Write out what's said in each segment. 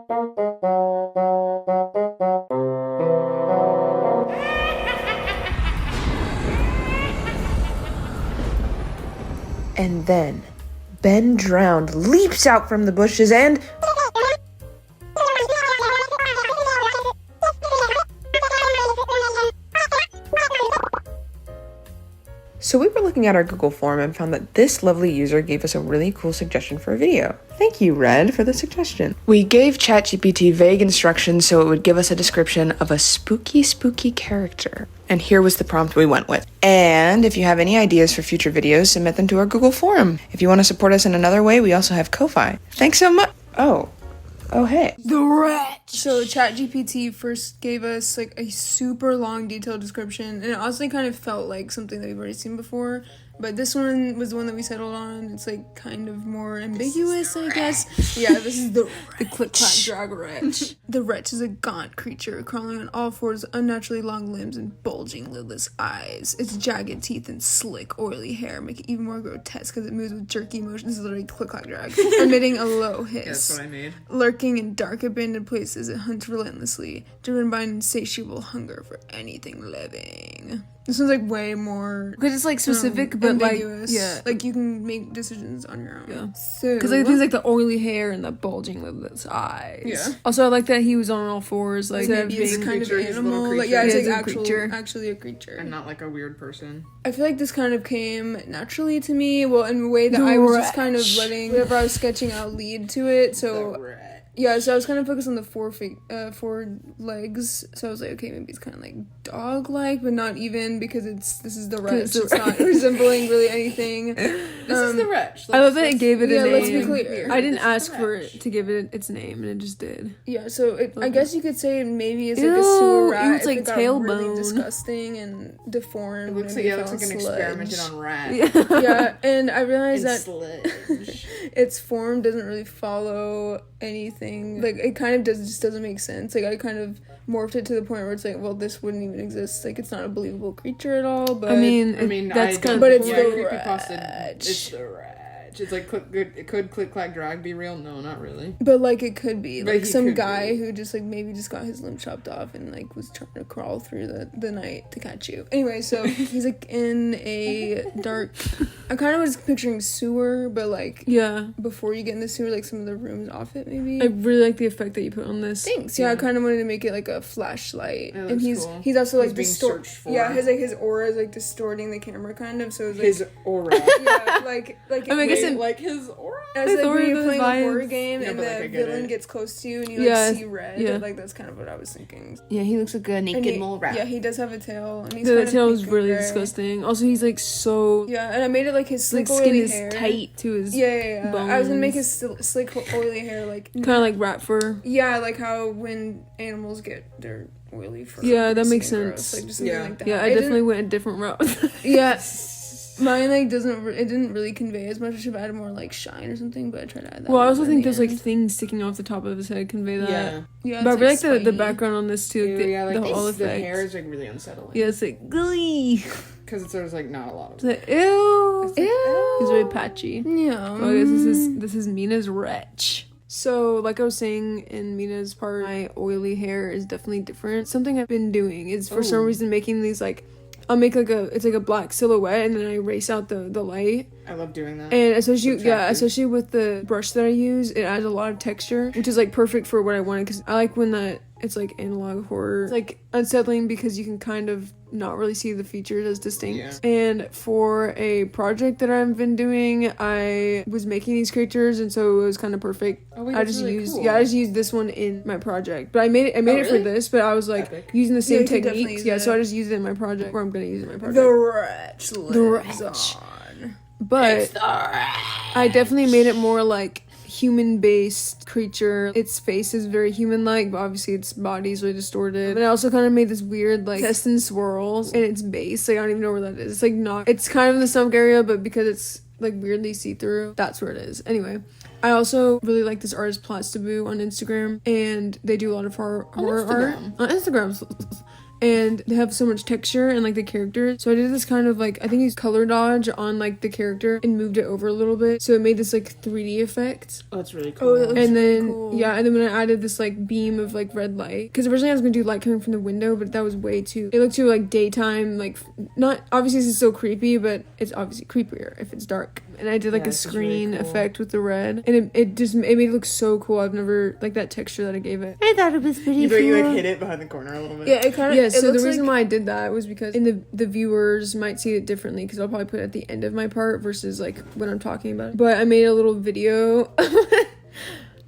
And then Ben Drowned leaps out from the bushes and... So we were looking at our Google form and found that this lovely user gave us a really cool suggestion for a video. Thank you, Red, for the suggestion. We gave ChatGPT vague instructions so it would give us a description of a spooky character. And here was the prompt we went with. And if you have any ideas for future videos, submit them to our Google forum. If you want to support us in another way, we also have Ko-Fi. Thanks so much. Oh, hey. The Wretch! So ChatGPT first gave us like a super long detailed description, and it honestly kind of felt like something that we've already seen before, but this one was the one that we settled on. It's like kind of more ambiguous, I guess. Yeah, this is the click-clack-drag Wretch. The Wretch is a gaunt creature crawling on all fours, unnaturally long limbs and bulging lidless eyes. Its jagged teeth and slick, oily hair make it even more grotesque because it moves with jerky motions. This is literally click-clack-drag, emitting a low hiss. That's what I made. Lurking in dark abandoned places, it hunts relentlessly, driven by an insatiable hunger for anything living. This one's like way more because it's like specific, but ambiguous. Like yeah, like you can make decisions on your own. Yeah, so because like things like the oily hair and the bulging lidless eyes. Yeah. Also, I like that he was on all fours. Like maybe it's a kind of animal. Like it's like actually a creature, and not like a weird person. I feel like this kind of came naturally to me. Well, in a way that I was just kind of letting whatever I was sketching out lead to it. So. Yeah, so I was kind of focused on the four legs. So I was like, okay, maybe it's kind of like dog-like, but not even because this is the Wretch. It's not resembling really anything. This is the Wretch. I love that it gave it a name. Let's be clear. I didn't ask for it to give it its name, and it just did. Yeah, so I guess you could say maybe it's like a sewer rat. It's like tailbone. Really disgusting and deformed. It looks like an experiment on rat. Yeah, and I realized that its form doesn't really follow anything. Like it kind of just doesn't make sense. Like I kind of morphed it to the point where it's like, well, this wouldn't even exist. Like it's not a believable creature at all. But I mean that's kind of. But it's the Wretch. It's the Wretch. It's like it could click clack drag be real. No, not really. But like it could be like some guy who just like maybe just got his limb chopped off and like was trying to crawl through the night to catch you. Anyway, so he's like in a dark. I kind of was picturing sewer, but like before you get in the sewer, like some of the rooms off it maybe. I really like the effect that you put on this. Thanks. Yeah, I kind of wanted to make it like a flashlight, and he's cool. He's also like Yeah, his aura is like distorting the camera kind of. So it's like his aura. Yeah, like. I mean, I guess like his aura. As like when you're playing a horror game and the villain gets close to you and you like see red. Yeah. Like that's kind of what I was thinking. Yeah, he looks like a naked mole rat. Yeah, he does have a tail, and the tail is really disgusting. Also, he's like so. Yeah, and I made it like his slick skin oily is hair. tight to his. Yeah. Bones. I was gonna make his slick oily hair like kind of like rat fur. Yeah, like how when animals get their oily fur. Yeah, that makes sense. Like, just like that. Yeah, I definitely went a different route. Yeah. Mine like didn't really convey as much. I should have added more like shine or something, but I tried to add that. Well, I also think there's like things sticking off the top of his head convey that. Yeah. But I really like the background on this too. Like the whole effect. The hair is like really unsettling. Yeah, it's like gooey. Because there's like not a lot of. It's like ew. It's like, ew. It's really patchy. Yeah. So I guess this is Mina's Wretch. So, like I was saying in Mina's part, my oily hair is definitely different. Something I've been doing is for some reason making these like. I'll make it's like a black silhouette and then I erase out the light. I love doing that. And especially with the brush that I use, it adds a lot of texture, which is like perfect for what I wanted because I like when it's like analog horror. It's like unsettling because you can kind of not really see the features as distinct. Yeah. And for a project that I've been doing, I was making these creatures and so it was kind of perfect. Oh, wait, I just used this one in my project. But I made it for this, but I was like using the same techniques. Yeah, so I just used it in my project or I'm gonna use it in my project. The Wretch. But I definitely made it more like human-based creature. Its face is very human-like, but obviously its body is really distorted. And I also kind of made this weird like test and swirls in its base. Like I don't even know where that is. It's like not. It's kind of in the stomach area, but because it's like weirdly see-through, that's where it is. Anyway. I also really like this artist Plastaboo on Instagram, and they do a lot of horror art on Instagram. and they have so much texture and like the character. So I did this kind of like, I think he's color dodge on like the character and moved it over a little bit, so it made this like 3D effect. Oh, that's really cool. Oh, that looks And really then cool. yeah, and then when I added this like beam of like red light, because originally I was gonna do light coming from the window, but that was way too, it looked too like daytime, like not, obviously this is still creepy, but it's obviously creepier if it's dark. And I did like a this is screen really cool. effect with the red, and it made it look so cool. I've never, like that texture that I gave it. I thought it was pretty You cool. like hit it behind the corner a little bit. Yeah, it kind of. Yeah, so the reason why I did that was because the viewers might see it differently, because I'll probably put it at the end of my part versus like when I'm talking about it. But I made a little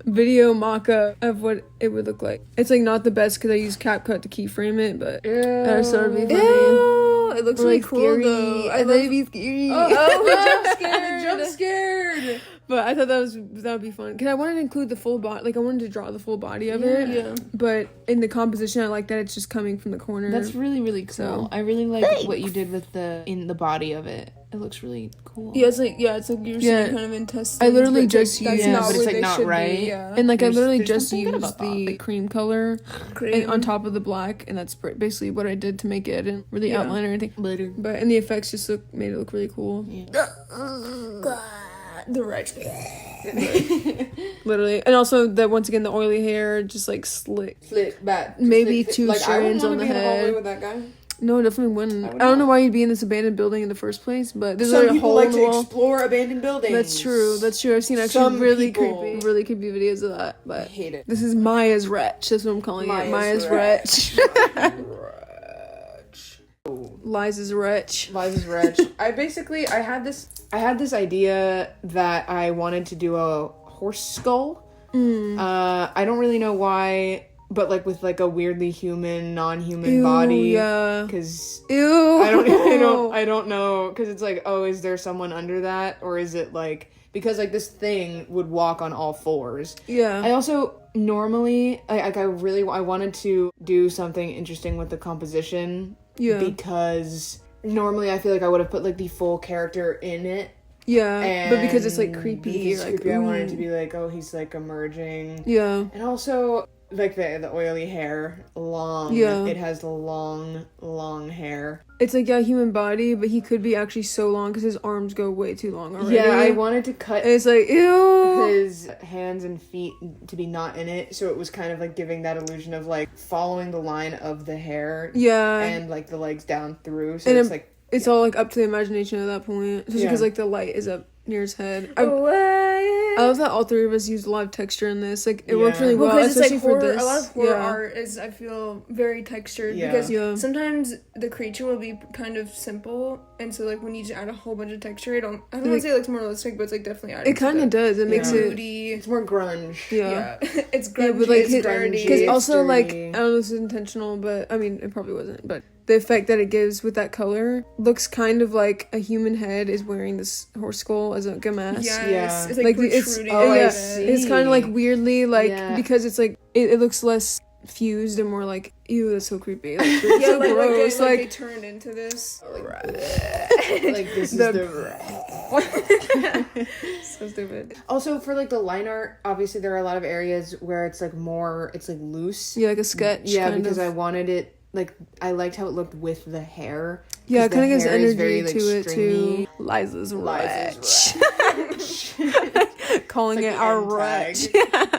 video mock-up of what it would look like. It's like not the best because I used CapCut to keyframe it, but I just thought it'd be funny. Ew, it looks Or, really like, cool scary. though. I thought it'd be scary. Oh, jump I'm scared. scared. But I thought that would be fun because I wanted to include the full body, like I wanted to draw the full body of it. Yeah. But in the composition, I like that it's just coming from the corner. That's really cool. So- I really like what you did with the body of it. It looks really cool. Yeah, it's like you're Yeah. seeing kind of intestines. I literally but it's just like, that's used- not but it's, where like, they not should be, right. Yeah. And like I literally there's just something good used about the that. cream color Cream. and on top of the black, and that's basically what I did to make it. I didn't really Yeah. outline or anything. Later. But and the effects just made it look really cool. The Wretch. Literally. And also that once again the oily hair just like slick. Slick back. Maybe Slick. two Like, I wouldn't strands wanna on the be in a hallway head. with that guy. No, it definitely wouldn't. would I don't know not. why you'd be in this abandoned building in the first place, but there's Some like a people hole like in the to wall. explore abandoned buildings. That's true. That's true. I've seen actually Some really people- creepy videos of that. I But hate it. this is Maya's Wretch. That's what I'm calling it. Maya's Maya's Wretch. Liza's Wretch. Liza's Wretch. I had this idea that I wanted to do a horse skull. I don't really know why, but like with like a weirdly human, non-human Ew, body. yeah. Because Ew. I don't know. Because it's like, oh, is there someone under that, or is it like, because like this thing would walk on all fours. Yeah. I also normally I wanted to do something interesting with the composition. Yeah. Because normally I feel like I would have put like the full character in it. Yeah. But because it's like And creepy, because you're it's like, creepy, I wanted it to ooh. be like, oh, he's like emerging. Yeah. And also like the oily hair, long. Yeah. It has long hair. It's like, yeah, human body, but he could be actually so long because his arms go way too long already. Yeah, I wanted to cut And it's like, ew. his hands and feet to be not in it, so it was kind of like giving that illusion of like following the line of the hair Yeah. and like the legs down through. So And it's it- like It's all like up to the imagination at that point. Especially Yeah. because like the light is up near his head. I love that all three of us used a lot of texture in this. Like it worked Yeah. really well, Because it's especially like for horror. this. A lot of horror Yeah. art is, I feel, very textured Yeah. because Yeah. sometimes the creature will be kind of simple, and so like when you just add a whole bunch of texture, I don't want Like- to say it looks more realistic, but it's like definitely adding. It kind of does. It makes Yeah. it. moody. it's more grunge. Yeah. It's Yeah, grungy. but like it's dirty. because also like dirty. I don't know if this is intentional, but I mean it probably wasn't. But the effect that it gives with that color looks kind of like a human head is wearing this horse skull as like a mask. Yes, Yeah. it's like, Like, it's- protruding. oh, I yeah, see. it's kind of like weirdly like Yeah. because it's like it looks less fused and more like ew, that's so creepy. Like, it's Yeah, so like, gross. like, Like, they turned into this. Like this is so stupid. Also for like the line art, obviously there are a lot of areas where it's like loose. Yeah, like a sketch. Yeah, kind because of. I wanted it like I liked how it looked with the hair. Yeah, it 'Cause kind of the gives hair is energy very, like, to it stringy. too. Liza's Wretch. Liza's Wretch. Calling It's it like our the end Wretch. tag.